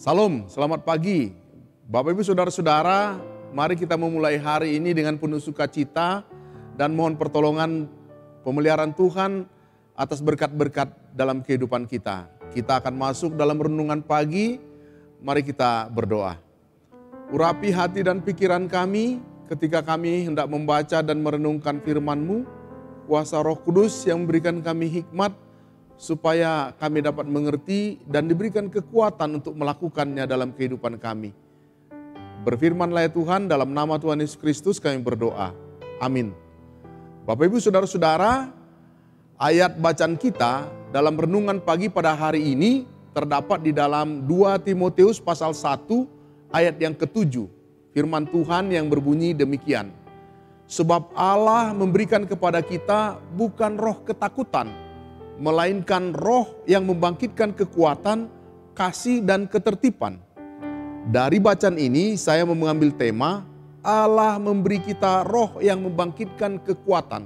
Salam, selamat pagi. Bapak Ibu Saudara-saudara, mari kita memulai hari ini dengan penuh sukacita dan mohon pertolongan pemeliharaan Tuhan atas berkat-berkat dalam kehidupan kita. Kita akan masuk dalam renungan pagi, mari kita berdoa. Urapi hati dan pikiran kami ketika kami hendak membaca dan merenungkan firman-Mu, kuasa Roh Kudus yang memberikan kami hikmat, supaya kami dapat mengerti dan diberikan kekuatan untuk melakukannya dalam kehidupan kami. Berfirmanlah ya Tuhan, dalam nama Tuhan Yesus Kristus kami berdoa. Amin. Bapak Ibu Saudara-saudara, ayat bacaan kita dalam renungan pagi pada hari ini terdapat di dalam 2 Timotius pasal 1 ayat yang ke-7. Firman Tuhan yang berbunyi demikian. Sebab Allah memberikan kepada kita bukan roh ketakutan, melainkan roh yang membangkitkan kekuatan, kasih dan ketertiban. Dari bacaan ini saya mengambil tema, Allah memberi kita roh yang membangkitkan kekuatan.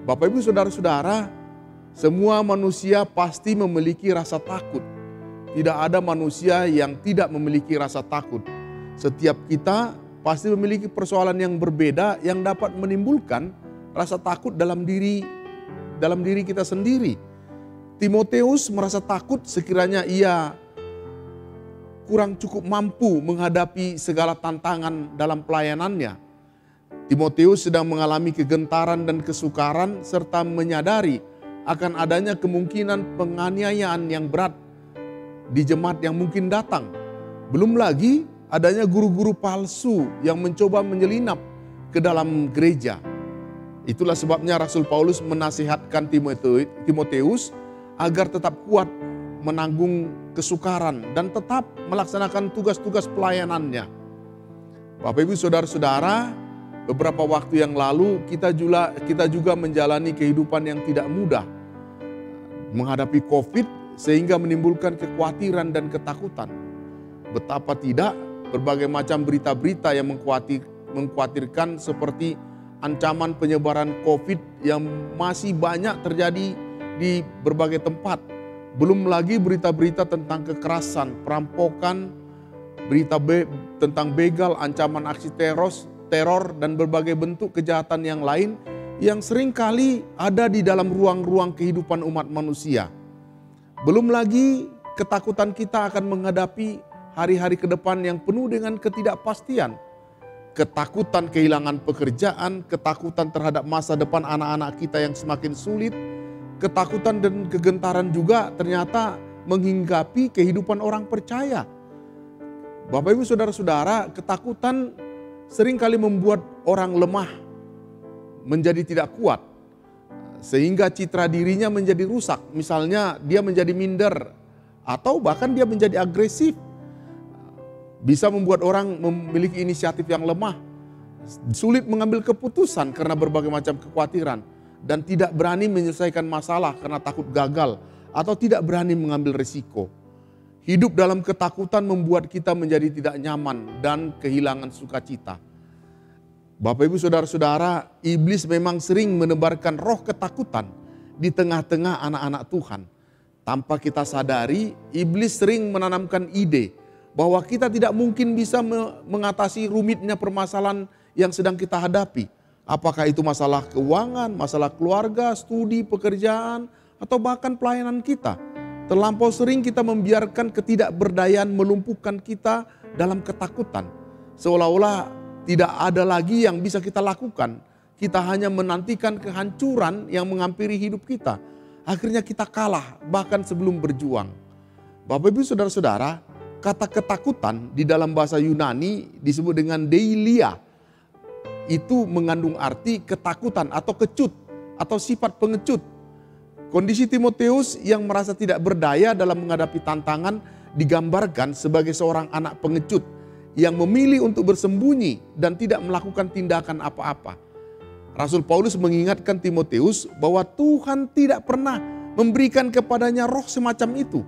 Bapak Ibu Saudara-saudara, semua manusia pasti memiliki rasa takut. Tidak ada manusia yang tidak memiliki rasa takut. Setiap kita pasti memiliki persoalan yang berbeda yang dapat menimbulkan rasa takut dalam diri kita sendiri. Timotius merasa takut sekiranya ia kurang cukup mampu menghadapi segala tantangan dalam pelayanannya. Timotius sedang mengalami kegentaran dan kesukaran serta menyadari akan adanya kemungkinan penganiayaan yang berat di jemaat yang mungkin datang. Belum lagi adanya guru-guru palsu yang mencoba menyelinap ke dalam gereja. Itulah sebabnya Rasul Paulus menasihatkan Timotius agar tetap kuat menanggung kesukaran dan tetap melaksanakan tugas-tugas pelayanannya. Bapak Ibu Saudara-saudara, beberapa waktu yang lalu kita juga menjalani kehidupan yang tidak mudah. Menghadapi COVID sehingga menimbulkan kekhawatiran dan ketakutan. Betapa tidak, berbagai macam berita-berita yang mengkhawatirkan seperti ancaman penyebaran COVID yang masih banyak terjadi di berbagai tempat. Belum lagi berita-berita tentang kekerasan, perampokan, tentang begal, ancaman aksi teror dan berbagai bentuk kejahatan yang lain yang seringkali ada di dalam ruang-ruang kehidupan umat manusia. Belum lagi ketakutan kita akan menghadapi hari-hari ke depan yang penuh dengan ketidakpastian. Ketakutan kehilangan pekerjaan, ketakutan terhadap masa depan anak-anak kita yang semakin sulit, ketakutan dan kegentaran juga ternyata menghinggapi kehidupan orang percaya. Bapak Ibu Saudara-saudara, ketakutan seringkali membuat orang lemah, menjadi tidak kuat, sehingga citra dirinya menjadi rusak. Misalnya dia menjadi minder, atau bahkan dia menjadi agresif. Bisa membuat orang memiliki inisiatif yang lemah, sulit mengambil keputusan karena berbagai macam kekhawatiran, dan tidak berani menyelesaikan masalah karena takut gagal atau tidak berani mengambil risiko. Hidup dalam ketakutan membuat kita menjadi tidak nyaman dan kehilangan sukacita. Bapak Ibu Saudara-saudara, iblis memang sering menebarkan roh ketakutan di tengah-tengah anak-anak Tuhan. Tanpa kita sadari, iblis sering menanamkan ide bahwa kita tidak mungkin bisa mengatasi rumitnya permasalahan yang sedang kita hadapi. Apakah itu masalah keuangan, masalah keluarga, studi, pekerjaan, atau bahkan pelayanan kita. Terlampau sering kita membiarkan ketidakberdayaan melumpuhkan kita dalam ketakutan. Seolah-olah tidak ada lagi yang bisa kita lakukan. Kita hanya menantikan kehancuran yang menghampiri hidup kita. Akhirnya kita kalah bahkan sebelum berjuang. Bapak Ibu Saudara-saudara, kata ketakutan di dalam bahasa Yunani disebut dengan deilia. Itu mengandung arti ketakutan atau kecut atau sifat pengecut. Kondisi Timotius yang merasa tidak berdaya dalam menghadapi tantangan digambarkan sebagai seorang anak pengecut yang memilih untuk bersembunyi dan tidak melakukan tindakan apa-apa. Rasul Paulus mengingatkan Timotius bahwa Tuhan tidak pernah memberikan kepadanya roh semacam itu.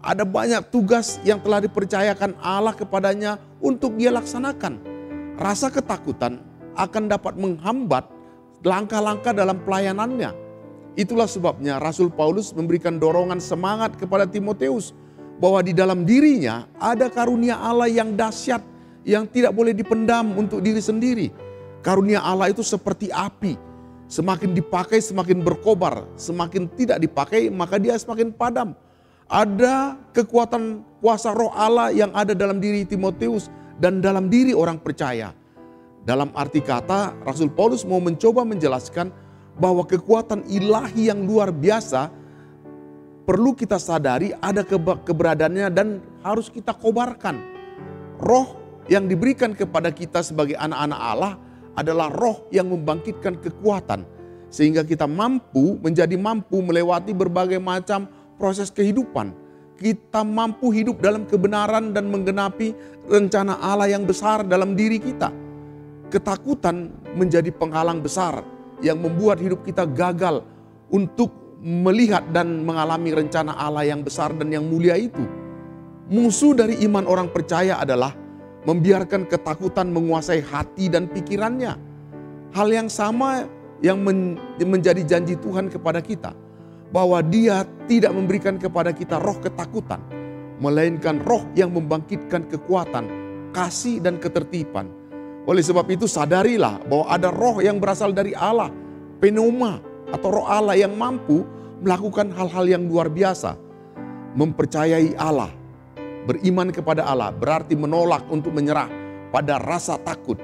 Ada banyak tugas yang telah dipercayakan Allah kepadanya untuk dia laksanakan. Rasa ketakutan akan dapat menghambat langkah-langkah dalam pelayanannya. Itulah sebabnya Rasul Paulus memberikan dorongan semangat kepada Timotius bahwa di dalam dirinya ada karunia Allah yang dahsyat, yang tidak boleh dipendam untuk diri sendiri. Karunia Allah itu seperti api, semakin dipakai semakin berkobar, semakin tidak dipakai maka dia semakin padam. Ada kekuatan kuasa roh Allah yang ada dalam diri Timotius dan dalam diri orang percaya. Dalam arti kata, Rasul Paulus mau mencoba menjelaskan bahwa kekuatan ilahi yang luar biasa perlu kita sadari ada keberadaannya dan harus kita kobarkan. Roh yang diberikan kepada kita sebagai anak-anak Allah adalah roh yang membangkitkan kekuatan. Sehingga kita menjadi mampu melewati berbagai macam proses kehidupan. Kita mampu hidup dalam kebenaran dan menggenapi rencana Allah yang besar dalam diri kita. Ketakutan menjadi penghalang besar yang membuat hidup kita gagal untuk melihat dan mengalami rencana Allah yang besar dan yang mulia itu. Musuh dari iman orang percaya adalah membiarkan ketakutan menguasai hati dan pikirannya. Hal yang sama yang menjadi janji Tuhan kepada kita, bahwa Dia tidak memberikan kepada kita roh ketakutan, melainkan roh yang membangkitkan kekuatan, kasih dan ketertiban. Oleh sebab itu sadarilah bahwa ada roh yang berasal dari Allah, pneuma atau roh Allah yang mampu melakukan hal-hal yang luar biasa. Mempercayai Allah, beriman kepada Allah berarti menolak untuk menyerah pada rasa takut.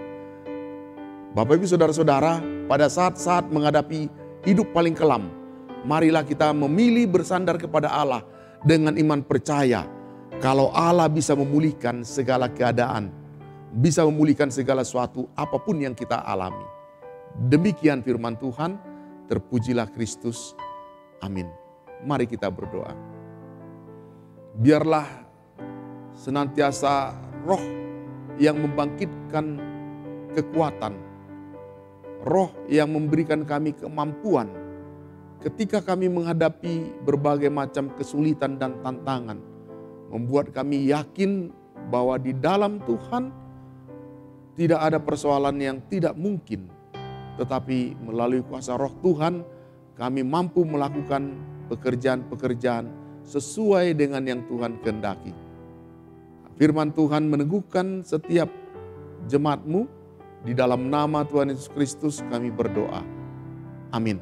Bapak Ibu saudara-saudara, pada saat-saat menghadapi hidup paling kelam, marilah kita memilih bersandar kepada Allah dengan iman percaya kalau Allah bisa memulihkan segala keadaan, bisa memulihkan segala sesuatu apapun yang kita alami. Demikian firman Tuhan, terpujilah Kristus. Amin. Mari kita berdoa. Biarlah senantiasa roh yang membangkitkan kekuatan, roh yang memberikan kami kemampuan ketika kami menghadapi berbagai macam kesulitan dan tantangan, membuat kami yakin bahwa di dalam Tuhan tidak ada persoalan yang tidak mungkin, tetapi melalui kuasa roh Tuhan kami mampu melakukan pekerjaan-pekerjaan sesuai dengan yang Tuhan kehendaki. Firman Tuhan meneguhkan setiap jemaat-Mu. Di dalam nama Tuhan Yesus Kristus kami berdoa. Amin.